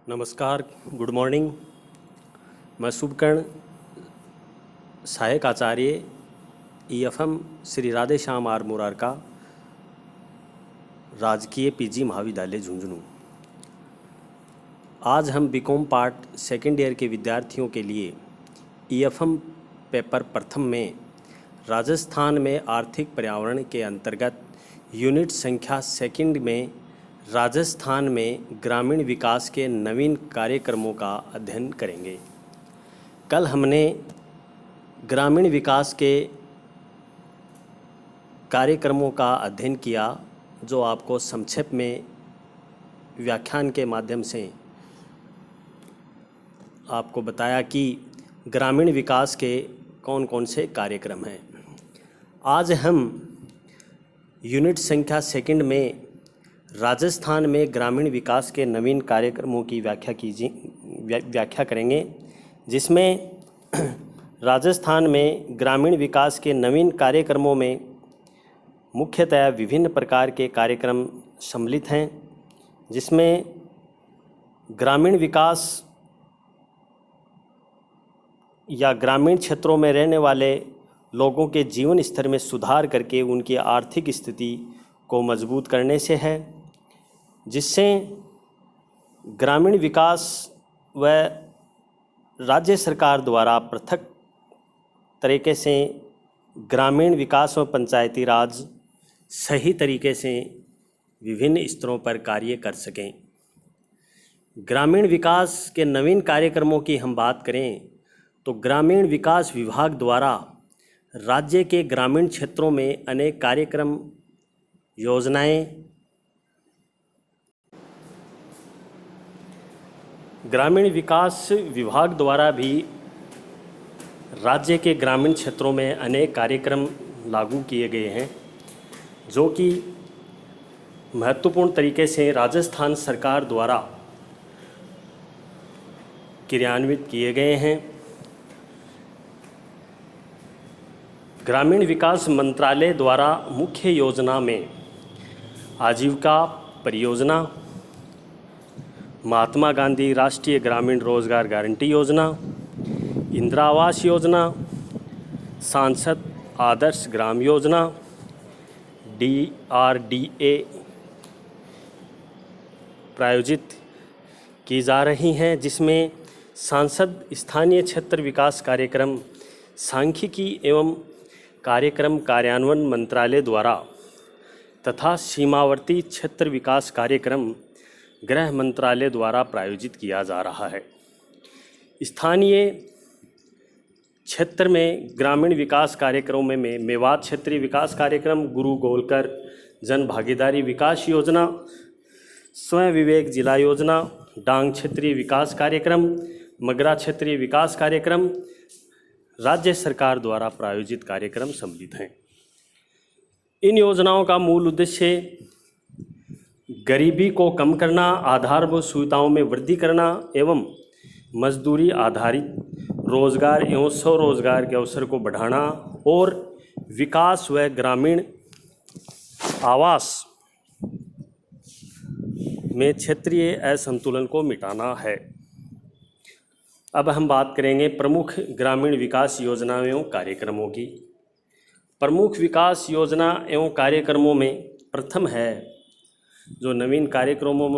नमस्कार, good morning. मैं शुभकर्ण, सहायक आचार्य ईएफएम श्री राधे श्याम आर मुरारका, राजकीय पीजी महाविद्यालय झुंझुनू। आज हम बीकॉम पार्ट सेकेंड ईयर के विद्यार्थियों के लिए ईएफएम पेपर प्रथम में राजस्थान में आर्थिक पर्यावरण के अंतर्गत यूनिट संख्या सेकंड में राजस्थान में ग्रामीण विकास के नवीन कार्यक्रमों का अध्ययन करेंगे। कल हमने ग्रामीण विकास के कार्यक्रमों का अध्ययन किया, जो आपको संक्षेप में व्याख्यान के माध्यम से आपको बताया कि ग्रामीण विकास के कौन कौन से कार्यक्रम हैं। आज हम यूनिट संख्या सेकंड में राजस्थान में ग्रामीण विकास के नवीन कार्यक्रमों की व्याख्या करेंगे, जिसमें राजस्थान में ग्रामीण विकास के नवीन कार्यक्रमों में मुख्यतः विभिन्न प्रकार के कार्यक्रम सम्मिलित हैं, जिसमें ग्रामीण विकास या ग्रामीण क्षेत्रों में रहने वाले लोगों के जीवन स्तर में सुधार करके उनकी आर्थिक स्थिति को मजबूत करने से है, जिससे ग्रामीण विकास व राज्य सरकार द्वारा पृथक तरीके से ग्रामीण विकास व पंचायती राज सही तरीके से विभिन्न स्तरों पर कार्य कर सकें। ग्रामीण विकास के नवीन कार्यक्रमों की हम बात करें तो ग्रामीण विकास विभाग द्वारा राज्य के ग्रामीण क्षेत्रों में अनेक कार्यक्रम, योजनाएं, ग्रामीण विकास विभाग द्वारा भी राज्य के ग्रामीण क्षेत्रों में अनेक कार्यक्रम लागू किए गए हैं, जो कि महत्वपूर्ण तरीके से राजस्थान सरकार द्वारा क्रियान्वित किए गए हैं। ग्रामीण विकास मंत्रालय द्वारा मुख्य योजना में आजीविका परियोजना, महात्मा गांधी राष्ट्रीय ग्रामीण रोजगार गारंटी योजना, इंदिरा आवास योजना, सांसद आदर्श ग्राम योजना, DRDA प्रायोजित की जा रही हैं, जिसमें सांसद स्थानीय क्षेत्र विकास कार्यक्रम, सांख्यिकी एवं कार्यक्रम कार्यान्वयन मंत्रालय द्वारा तथा सीमावर्ती क्षेत्र विकास कार्यक्रम गृह मंत्रालय द्वारा प्रायोजित किया जा रहा है। स्थानीय क्षेत्र में ग्रामीण विकास कार्यक्रमों में मेवात क्षेत्रीय विकास कार्यक्रम, गुरु गोलकर जन भागीदारी विकास योजना, स्वयं विवेक जिला योजना, डांग क्षेत्रीय विकास कार्यक्रम, मगरा क्षेत्रीय विकास कार्यक्रम राज्य सरकार द्वारा प्रायोजित कार्यक्रम सम्मिलित हैं। इन योजनाओं का मूल उद्देश्य गरीबी को कम करना, आधारभूत सुविधाओं में वृद्धि करना एवं मजदूरी आधारित रोजगार एवं स्वरोजगार के अवसर को बढ़ाना और विकास व ग्रामीण आवास में क्षेत्रीय असंतुलन को मिटाना है। अब हम बात करेंगे प्रमुख ग्रामीण विकास योजनाओं एवं कार्यक्रमों की। प्रमुख विकास योजना एवं कार्यक्रमों में प्रथम है, जो नवीन कार्यक्रमों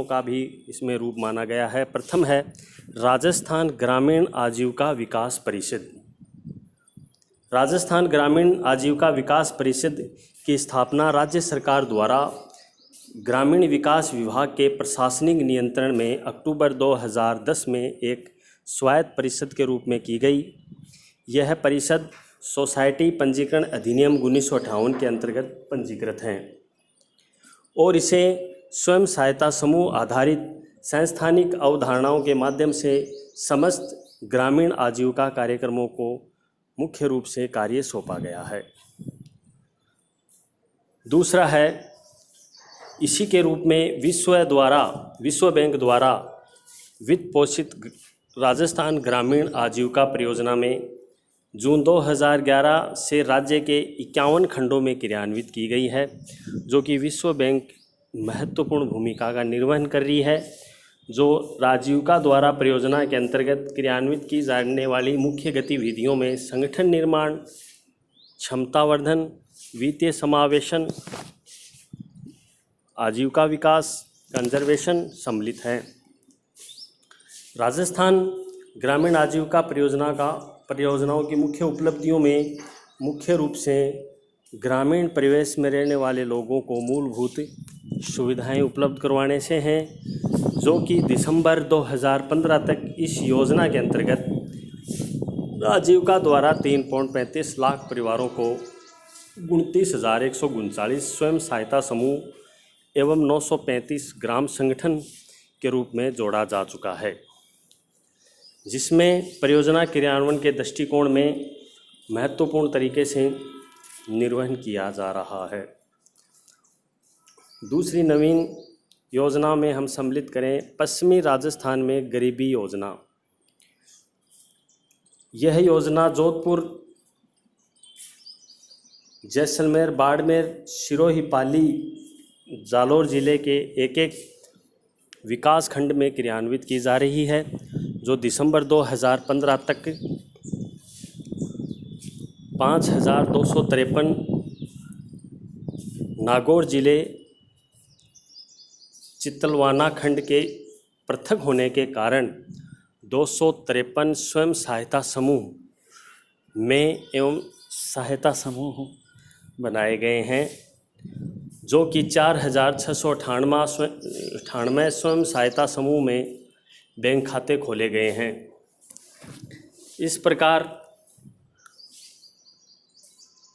का भी इसमें रूप माना गया है, प्रथम है राजस्थान ग्रामीण आजीविका विकास परिषद। राजस्थान ग्रामीण आजीविका विकास परिषद की स्थापना राज्य सरकार द्वारा ग्रामीण विकास विभाग के प्रशासनिक नियंत्रण में अक्टूबर 2010 में एक स्वायत्त परिषद के रूप में की गई। यह परिषद सोसाइटी पंजीकरण अधिनियम 1958 के अंतर्गत पंजीकृत हैं और इसे स्वयं सहायता समूह आधारित संस्थानिक अवधारणाओं के माध्यम से समस्त ग्रामीण आजीविका कार्यक्रमों को मुख्य रूप से कार्य सौंपा गया है। दूसरा है, इसी के रूप में विश्व बैंक द्वारा वित्त पोषित राजस्थान ग्रामीण आजीविका परियोजना में जून 2011 से राज्य के 51 खंडों में क्रियान्वित की गई है, जो कि विश्व बैंक महत्वपूर्ण भूमिका का निर्वहन कर रही है, जो राजीविका द्वारा परियोजना के अंतर्गत क्रियान्वित की जाने वाली मुख्य गतिविधियों में संगठन निर्माण, क्षमतावर्धन, वित्तीय समावेशन, आजीविका विकास, कंजर्वेशन सम्मिलित है। राजस्थान ग्रामीण आजीविका परियोजनाओं की मुख्य उपलब्धियों में मुख्य रूप से ग्रामीण परिवेश में रहने वाले लोगों को मूलभूत सुविधाएं उपलब्ध करवाने से हैं, जो कि दिसंबर 2015 तक इस योजना के अंतर्गत आजीविका द्वारा 3.35 लाख परिवारों को 29,139 स्वयं सहायता समूह एवं 935 ग्राम संगठन के रूप में जोड़ा जा चुका है, जिसमें परियोजना क्रियान्वयन के दृष्टिकोण में महत्वपूर्ण तरीके से निर्वहन किया जा रहा है। दूसरी नवीन योजना में हम सम्मिलित करें पश्चिमी राजस्थान में गरीबी योजना। यह योजना जोधपुर, जैसलमेर, बाड़मेर, सिरोही, पाली, जालोर जिले के एक विकास खंड में क्रियान्वित की जा रही है, जो दिसंबर 2015 तक 5,253 नागौर जिले चितलवाना खंड के पृथक होने के कारण 253 स्वयं सहायता समूह में एवं सहायता समूह बनाए गए हैं, जो कि 4,698 स्वयं सहायता समूह में बैंक खाते खोले गए हैं। इस प्रकार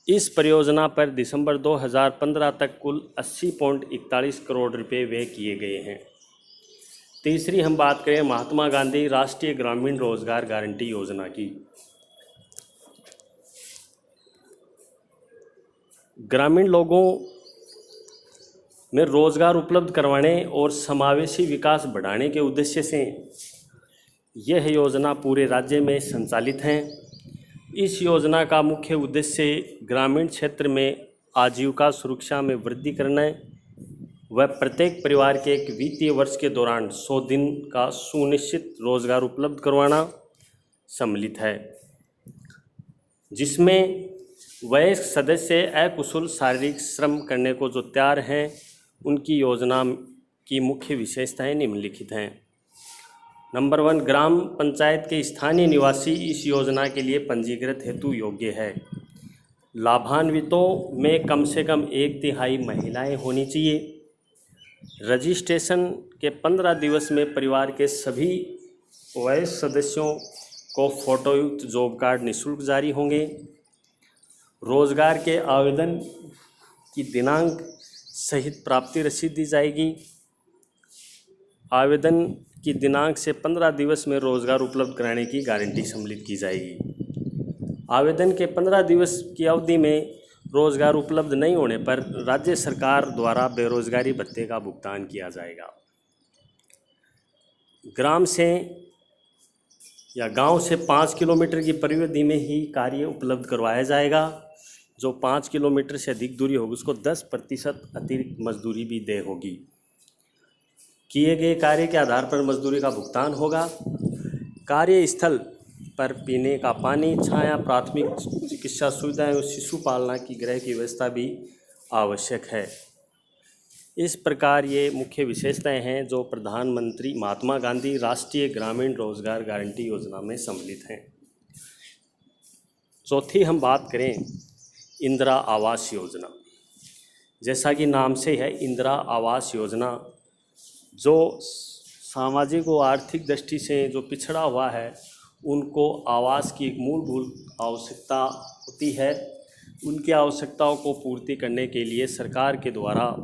इस परियोजना पर दिसंबर 2015 तक कुल 80.41 करोड़ रुपए व्यय किए गए हैं। तीसरी हम बात करें महात्मा गांधी राष्ट्रीय ग्रामीण रोजगार गारंटी योजना की। ग्रामीण लोगों में रोजगार उपलब्ध करवाने और समावेशी विकास बढ़ाने के उद्देश्य से यह योजना पूरे राज्य में संचालित है। इस योजना का मुख्य उद्देश्य ग्रामीण क्षेत्र में आजीविका सुरक्षा में वृद्धि करना व प्रत्येक परिवार के एक वित्तीय वर्ष के दौरान 100 दिन का सुनिश्चित रोजगार उपलब्ध करवाना सम्मिलित है, जिसमें वयस्क सदस्य अकुशल शारीरिक श्रम करने को जो तैयार हैं, उनकी योजना की मुख्य विशेषताएं निम्नलिखित हैं। नंबर 1, ग्राम पंचायत के स्थानीय निवासी इस योजना के लिए पंजीकृत हेतु योग्य है। लाभान्वितों में कम से कम 1/3 महिलाएं होनी चाहिए। रजिस्ट्रेशन के 15 दिवस में परिवार के सभी वयस्क सदस्यों को फोटोयुक्त जॉब कार्ड निःशुल्क जारी होंगे। रोजगार के आवेदन की दिनांक सहित प्राप्ति रसीद दी जाएगी। आवेदन की दिनांक से 15 दिवस में रोजगार उपलब्ध कराने की गारंटी सम्मिलित की जाएगी। आवेदन के 15 दिवस की अवधि में रोजगार उपलब्ध नहीं होने पर राज्य सरकार द्वारा बेरोजगारी भत्ते का भुगतान किया जाएगा। ग्राम से या गांव से 5 किलोमीटर की परिधि में ही कार्य उपलब्ध करवाया जाएगा। जो 5 किलोमीटर से अधिक दूरी होगी उसको 10% अतिरिक्त मजदूरी भी देय होगी। किए गए कार्य के आधार पर मजदूरी का भुगतान होगा। कार्यस्थल पर पीने का पानी, छाया, प्राथमिक चिकित्सा सुविधाएं और शिशु पालना की गृह की व्यवस्था भी आवश्यक है। इस प्रकार ये मुख्य विशेषताएं हैं जो प्रधानमंत्री महात्मा गांधी राष्ट्रीय ग्रामीण रोजगार गारंटी योजना में सम्मिलित हैं। चौथी हम बात करें इंदिरा आवास योजना। जैसा कि नाम से है, इंदिरा आवास योजना जो सामाजिक व आर्थिक दृष्टि से जो पिछड़ा हुआ है उनको आवास की एक मूलभूत आवश्यकता होती है। उनकी आवश्यकताओं को पूर्ति करने के लिए सरकार के द्वारा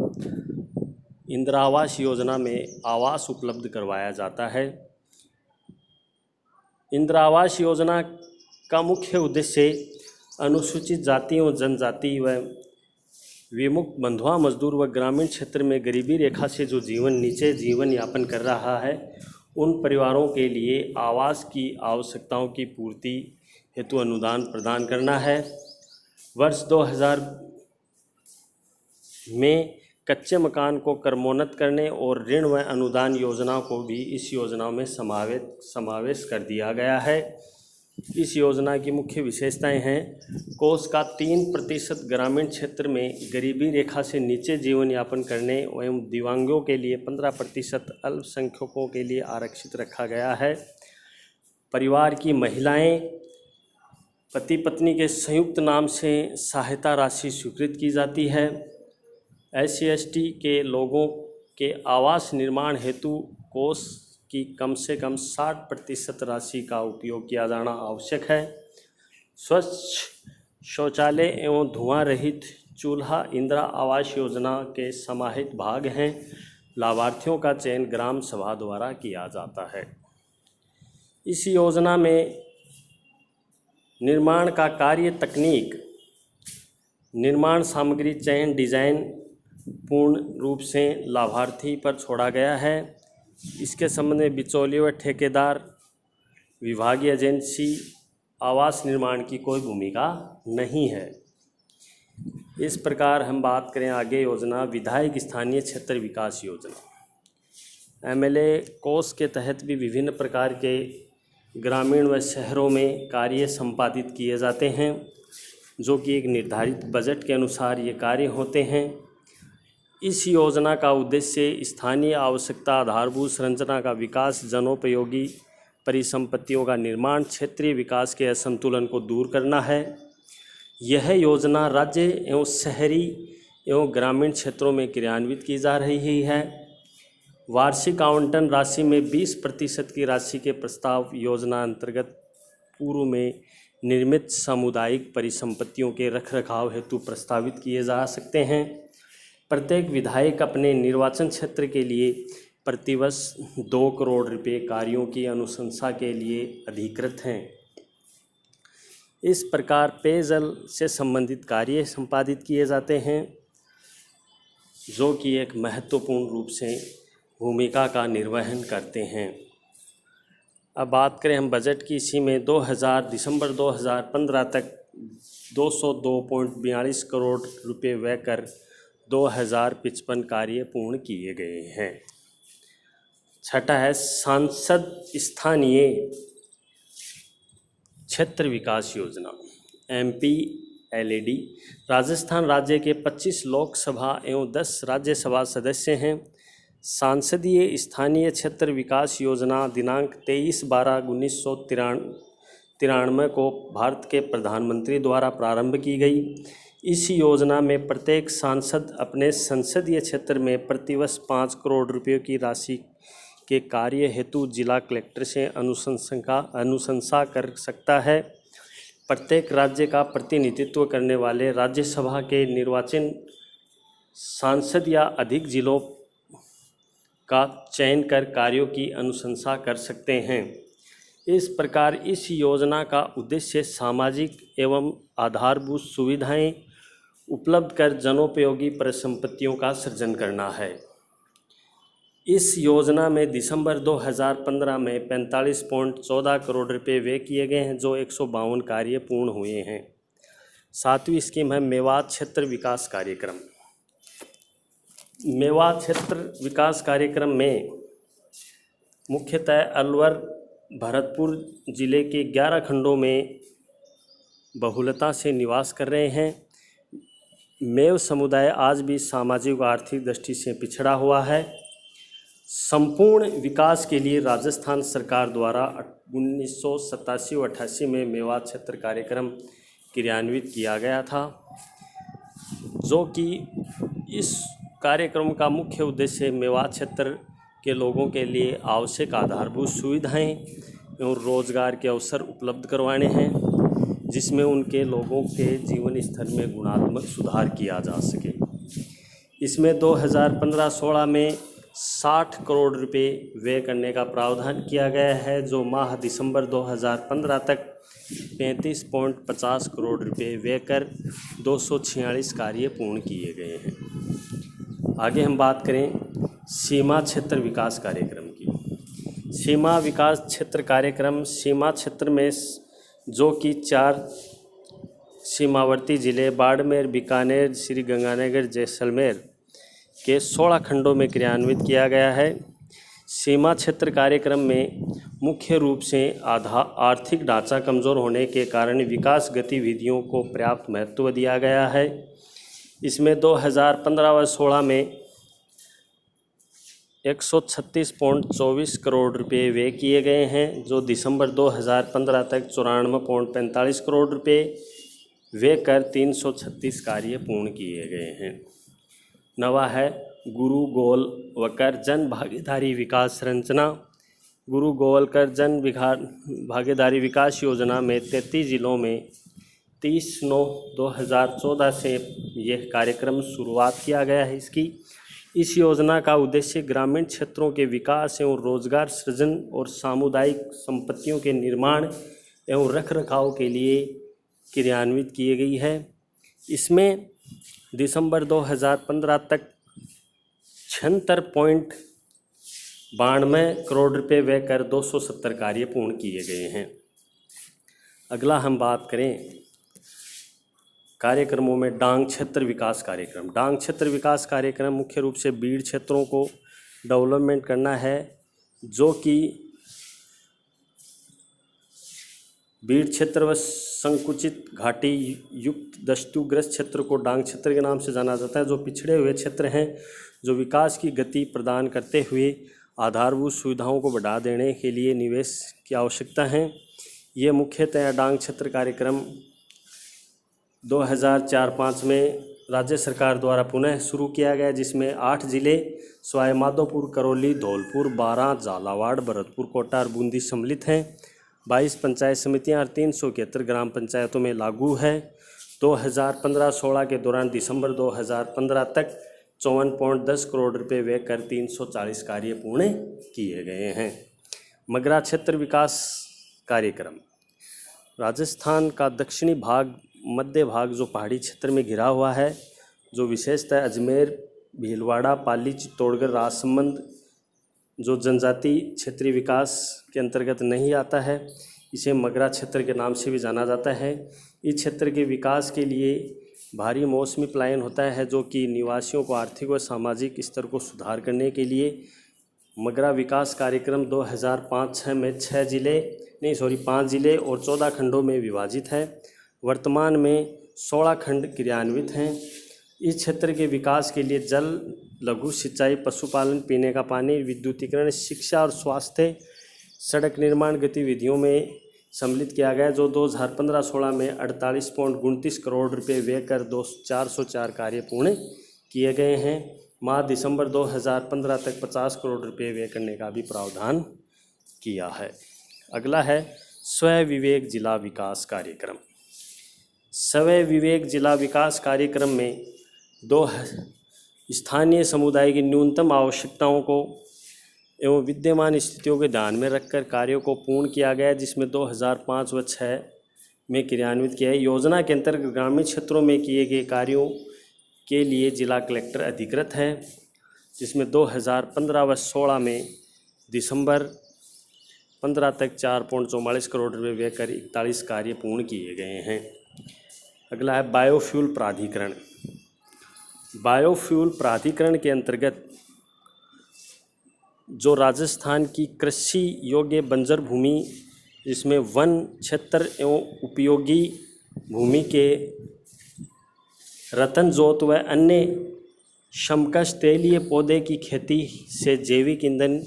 इंदिरा आवास योजना में आवास उपलब्ध करवाया जाता है। इंदिरा आवास योजना का मुख्य उद्देश्य अनुसूचित जाति और जनजाति व विमुक्त बंधुआ मजदूर व ग्रामीण क्षेत्र में गरीबी रेखा से जो नीचे जीवन यापन कर रहा है उन परिवारों के लिए आवास की आवश्यकताओं की पूर्ति हेतु अनुदान प्रदान करना है। वर्ष 2000 में कच्चे मकान को क्रमोन्नत करने और ऋण व अनुदान योजनाओं को भी इस योजना में समावेश कर दिया गया है। इस योजना की मुख्य विशेषताएं हैं, कोष का 3% ग्रामीण क्षेत्र में गरीबी रेखा से नीचे जीवन यापन करने एवं दिव्यांगों के लिए 15% अल्पसंख्यकों के लिए आरक्षित रखा गया है। परिवार की महिलाएं पति पत्नी के संयुक्त नाम से सहायता राशि स्वीकृत की जाती है। SC/ST के लोगों के आवास निर्माण हेतु कोष की कम से कम 60% राशि का उपयोग किया जाना आवश्यक है। स्वच्छ शौचालय एवं धुआं रहित चूल्हा इंदिरा आवास योजना के समाहित भाग हैं। लाभार्थियों का चयन ग्राम सभा द्वारा किया जाता है। इस योजना में निर्माण का कार्य, तकनीक, निर्माण सामग्री चयन, डिजाइन पूर्ण रूप से लाभार्थी पर छोड़ा गया है। इसके संबंध में बिचौलिए व ठेकेदार, विभागीय एजेंसी, आवास निर्माण की कोई भूमिका नहीं है। इस प्रकार हम बात करें आगे योजना, विधायक स्थानीय क्षेत्र विकास योजना। MLA कोष के तहत भी विभिन्न प्रकार के ग्रामीण व शहरों में कार्य संपादित किए जाते हैं, जो कि एक निर्धारित बजट के अनुसार ये कार्य होते हैं। इस योजना का उद्देश्य स्थानीय आवश्यकता, आधारभूत संरचना का विकास, जनोपयोगी परिसंपत्तियों का निर्माण, क्षेत्रीय विकास के असंतुलन को दूर करना है। यह योजना राज्य एवं शहरी एवं ग्रामीण क्षेत्रों में क्रियान्वित की जा रही है। वार्षिक आवंटन राशि में 20% की राशि के प्रस्ताव योजना अंतर्गत पूर्व में निर्मित सामुदायिक परिसंपत्तियों के रखरखाव हेतु प्रस्तावित किए जा सकते हैं। प्रत्येक विधायक अपने निर्वाचन क्षेत्र के लिए प्रतिवर्ष 2 करोड़ रुपये कार्यों की अनुशंसा के लिए अधिकृत हैं। इस प्रकार पेयजल से संबंधित कार्य संपादित किए जाते हैं, जो कि एक महत्वपूर्ण रूप से भूमिका का निर्वहन करते हैं। अब बात करें हम बजट की, इसी में दिसंबर 2015 तक 202.42 करोड़ रुपये व्यय कर 2055 कार्य पूर्ण किए गए हैं। छठा है सांसद स्थानीय क्षेत्र विकास योजना, MPLAD। राजस्थान राज्य के 25 लोकसभा एवं 10 राज्यसभा सदस्य हैं। सांसदीय स्थानीय क्षेत्र विकास योजना दिनांक 23/12/1993 को भारत के प्रधानमंत्री द्वारा प्रारंभ की गई। इस योजना में प्रत्येक सांसद अपने संसदीय क्षेत्र में प्रतिवर्ष 5 करोड़ रुपये की राशि के कार्य हेतु जिला कलेक्टर से अनुशंसा कर सकता है। प्रत्येक राज्य का प्रतिनिधित्व करने वाले राज्यसभा के निर्वाचित सांसद या अधिक जिलों का चयन कर कार्यों की अनुशंसा कर सकते हैं। इस प्रकार इस योजना का उद्देश्य सामाजिक एवं आधारभूत सुविधाएं उपलब्ध कर जनोपयोगी परिसंपत्तियों का सृजन करना है। इस योजना में दिसंबर 2015 में 45.14 करोड़ रुपये व्यय किए गए हैं, जो 152 कार्य पूर्ण हुए हैं। 7वीं स्कीम है मेवात क्षेत्र विकास कार्यक्रम। मेवात क्षेत्र विकास कार्यक्रम में मुख्यतः अलवर, भरतपुर जिले के 11 खंडों में बहुलता से निवास कर रहे हैं। मेव समुदाय आज भी सामाजिक व आर्थिक दृष्टि से पिछड़ा हुआ है। संपूर्ण विकास के लिए राजस्थान सरकार द्वारा 1987-88 में मेवात क्षेत्र कार्यक्रम क्रियान्वित किया गया था, जो कि इस कार्यक्रम का मुख्य उद्देश्य मेवात क्षेत्र के लोगों के लिए आवश्यक आधारभूत सुविधाएं एवं रोजगार के अवसर उपलब्ध करवाने हैं, जिसमें उनके लोगों के जीवन स्तर में गुणात्मक सुधार किया जा सके। इसमें 2015-16 में 60 करोड़ रुपए व्यय करने का प्रावधान किया गया है, जो माह दिसंबर 2015 तक 35.50 करोड़ रुपए व्यय कर 246 कार्य पूर्ण किए गए हैं। आगे हम बात करें सीमा क्षेत्र विकास कार्यक्रम की। सीमा विकास क्षेत्र कार्यक्रम सीमा क्षेत्र में, जो कि 4 सीमावर्ती जिले बाड़मेर, बीकानेर, श्री गंगानगर, जैसलमेर के 16 खंडों में क्रियान्वित किया गया है। सीमा क्षेत्र कार्यक्रम में मुख्य रूप से आर्थिक ढांचा कमज़ोर होने के कारण विकास गतिविधियों को पर्याप्त महत्व दिया गया है। इसमें 2015 व 16 में 136.24 करोड़ रुपए व्यय किए गए हैं, जो दिसंबर 2015 तक 94.45 करोड़ रुपए व्यय कर 336 कार्य पूर्ण किए गए हैं। नवा है गुरु गोलवकर जन भागीदारी विकास संरचना। गुरु गोलवकर जन भागीदारी विकास योजना में 33 जिलों में 30/9/2014 से यह कार्यक्रम शुरुआत किया गया है। इस योजना का उद्देश्य ग्रामीण क्षेत्रों के विकास एवं रोजगार सृजन और सामुदायिक संपत्तियों के निर्माण एवं रखरखाव के लिए क्रियान्वित की गई है। इसमें दिसंबर 2015 तक 76.92 करोड़ रुपए व्यय कर 270 कार्य पूर्ण किए गए हैं। अगला हम बात करें कार्यक्रमों में डांग क्षेत्र विकास कार्यक्रम। डांग क्षेत्र विकास कार्यक्रम मुख्य रूप से बीड़ क्षेत्रों को डेवलपमेंट करना है, जो कि बीड़ क्षेत्र व संकुचित घाटी युक्त दस्तुग्रस्त क्षेत्र को डांग क्षेत्र के नाम से जाना जाता है, जो पिछड़े हुए क्षेत्र हैं, जो विकास की गति प्रदान करते हुए आधारभूत सुविधाओं को बढ़ा देने के लिए निवेश की आवश्यकता है। ये मुख्यतः डांग क्षेत्र कार्यक्रम 2004-05 में राज्य सरकार द्वारा पुनः शुरू किया गया, जिसमें 8 जिले सवाई माधोपुर, करौली, धौलपुर, बारां, झालावाड़, भरतपुर, कोटा और बूंदी सम्मिलित हैं। 22 पंचायत समितियां और 371 ग्राम पंचायतों में लागू है। 2015-16 के दौरान दिसंबर 2015 तक 54.10 करोड़ रुपए व्यय कर 340 कार्य पूर्ण किए गए हैं। मगरा क्षेत्र विकास कार्यक्रम। राजस्थान का दक्षिणी भाग, मध्य भाग जो पहाड़ी क्षेत्र में घिरा हुआ है, जो विशेषतः अजमेर, भीलवाड़ा, पाली, चित्तौड़गढ़, राजसमंद जो जनजाति क्षेत्रीय विकास के अंतर्गत नहीं आता है, इसे मगरा क्षेत्र के नाम से भी जाना जाता है। इस क्षेत्र के विकास के लिए भारी मौसमी पलायन होता है, जो कि निवासियों को आर्थिक व सामाजिक स्तर को सुधार करने के लिए मगरा विकास कार्यक्रम 2005-06 में 5 जिले और 14 खंडों में विभाजित है। वर्तमान में 16 खंड क्रियान्वित हैं। इस क्षेत्र के विकास के लिए जल, लघु सिंचाई, पशुपालन, पीने का पानी, विद्युतीकरण, शिक्षा और स्वास्थ्य, सड़क निर्माण गतिविधियों में सम्मिलित किया गया, जो 2015-16 में 48.29 करोड़ रुपए व्यय कर 404 कार्य पूर्ण किए गए हैं। माह दिसंबर 2015 तक 50 करोड़ रुपए व्यय करने का भी प्रावधान किया है। अगला है स्वयं विवेक जिला विकास कार्यक्रम। स्वयं विवेक जिला विकास कार्यक्रम में स्थानीय समुदाय की न्यूनतम आवश्यकताओं को एवं विद्यमान स्थितियों के ध्यान में रखकर कार्यों को पूर्ण किया गया, जिसमें 2005 व 6 में क्रियान्वित किया है। योजना के अंतर्गत ग्रामीण क्षेत्रों में किए गए कार्यों के लिए जिला कलेक्टर अधिकृत है, जिसमें 2015 व 16 में दिसंबर 15 तक 4.44 करोड़ रुपये व्यय कर 41 कार्य पूर्ण किए गए हैं। अगला है बायोफ्यूल प्राधिकरण। बायोफ्यूल प्राधिकरण के अंतर्गत जो राजस्थान की कृषि योग्य बंजर भूमि, जिसमें वन क्षेत्र एवं उपयोगी भूमि के रतन जोत व अन्य समकक्ष तेलीय पौधे की खेती से जैविक ईंधन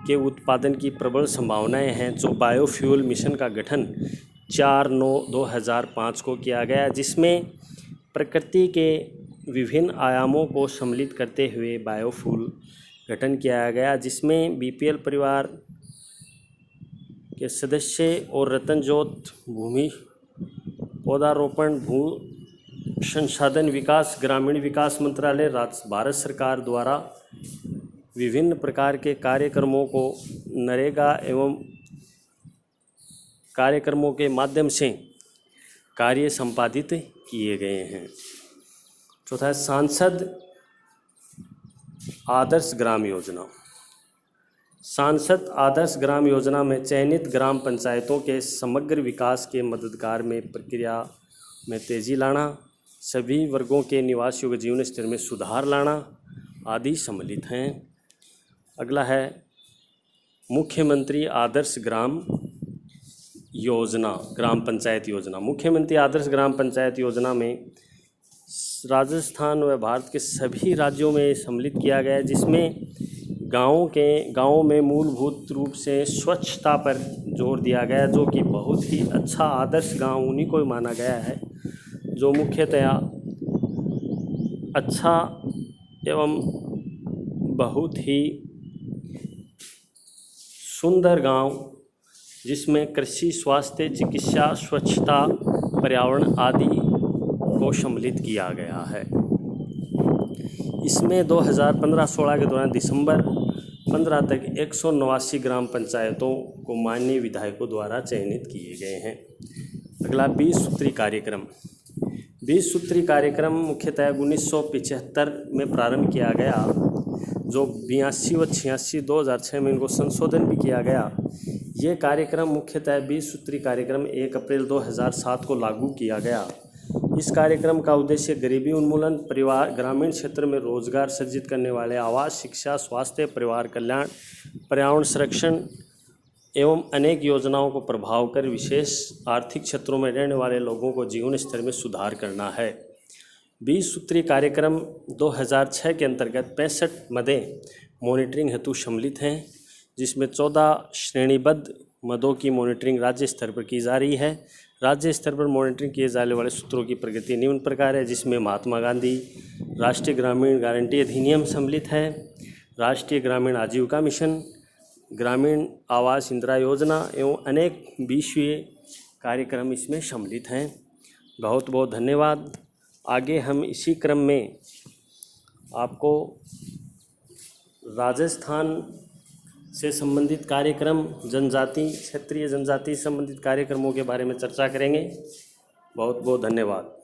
के उत्पादन की प्रबल संभावनाएं हैं, जो बायोफ्यूल मिशन का गठन 4/9/2005 को किया गया, जिसमें प्रकृति के विभिन्न आयामों को सम्मिलित करते हुए बायोफ्यूल गठन किया गया, जिसमें बीपीएल परिवार के सदस्य और रतनजोत भूमि पौधारोपण, भू संसाधन विकास, ग्रामीण विकास मंत्रालय, भारत सरकार द्वारा विभिन्न प्रकार के कार्यक्रमों को नरेगा एवं कार्यक्रमों के माध्यम से कार्य संपादित किए गए हैं। चौथा है सांसद आदर्श ग्राम योजना। सांसद आदर्श ग्राम योजना में चयनित ग्राम पंचायतों के समग्र विकास के मददगार में प्रक्रिया में तेजी लाना, सभी वर्गों के निवासियों के जीवन स्तर में सुधार लाना, आदि सम्मिलित हैं। अगला है मुख्यमंत्री आदर्श ग्राम योजना, ग्राम पंचायत योजना। मुख्यमंत्री आदर्श ग्राम पंचायत योजना में राजस्थान व भारत के सभी राज्यों में सम्मिलित किया गया है, जिसमें गाँवों में मूलभूत रूप से स्वच्छता पर जोर दिया गया है, जो कि बहुत ही अच्छा आदर्श गांव उन्हीं को माना गया है जो मुख्यतया अच्छा एवं बहुत ही सुंदर गांव, जिसमें कृषि, स्वास्थ्य, चिकित्सा, स्वच्छता, पर्यावरण आदि को सम्मिलित किया गया है। इसमें 2015-16 के दौरान दिसंबर 15 तक 189 ग्राम पंचायतों को माननीय विधायकों द्वारा चयनित किए गए हैं। अगला 20 सूत्री कार्यक्रम। 20 सूत्री कार्यक्रम मुख्यतः 1975 में प्रारंभ किया गया, जो 82 व 86 2006 में इनको संशोधन भी किया गया। ये कार्यक्रम मुख्यतः 20 सूत्री कार्यक्रम 1 अप्रैल 2007 को लागू किया गया। इस कार्यक्रम का उद्देश्य गरीबी उन्मूलन, परिवार, ग्रामीण क्षेत्र में रोजगार सृजित करने वाले, आवास, शिक्षा, स्वास्थ्य, परिवार कल्याण, पर्यावरण संरक्षण एवं अनेक योजनाओं को प्रभाव कर विशेष आर्थिक क्षेत्रों में रहने वाले लोगों को जीवन स्तर में सुधार करना है। 20 सूत्री कार्यक्रम 2006 के अंतर्गत 65 मदें मॉनिटरिंग हेतु सम्मिलित हैं, जिसमें 14 श्रेणीबद्ध मदों की मॉनिटरिंग राज्य स्तर पर की जा रही है। राज्य स्तर पर मॉनिटरिंग किए जाने वाले सूत्रों की प्रगति निम्न प्रकार है, जिसमें महात्मा गांधी राष्ट्रीय ग्रामीण गारंटी अधिनियम सम्मिलित है, राष्ट्रीय ग्रामीण आजीविका मिशन, ग्रामीण आवास इंदिरा योजना एवं अनेक 20वें कार्यक्रम इसमें सम्मिलित हैं। बहुत बहुत धन्यवाद। आगे हम इसी क्रम में आपको राजस्थान से संबंधित कार्यक्रम, जनजाति, क्षेत्रीय जनजाति संबंधित कार्यक्रमों के बारे में चर्चा करेंगे। बहुत बहुत धन्यवाद।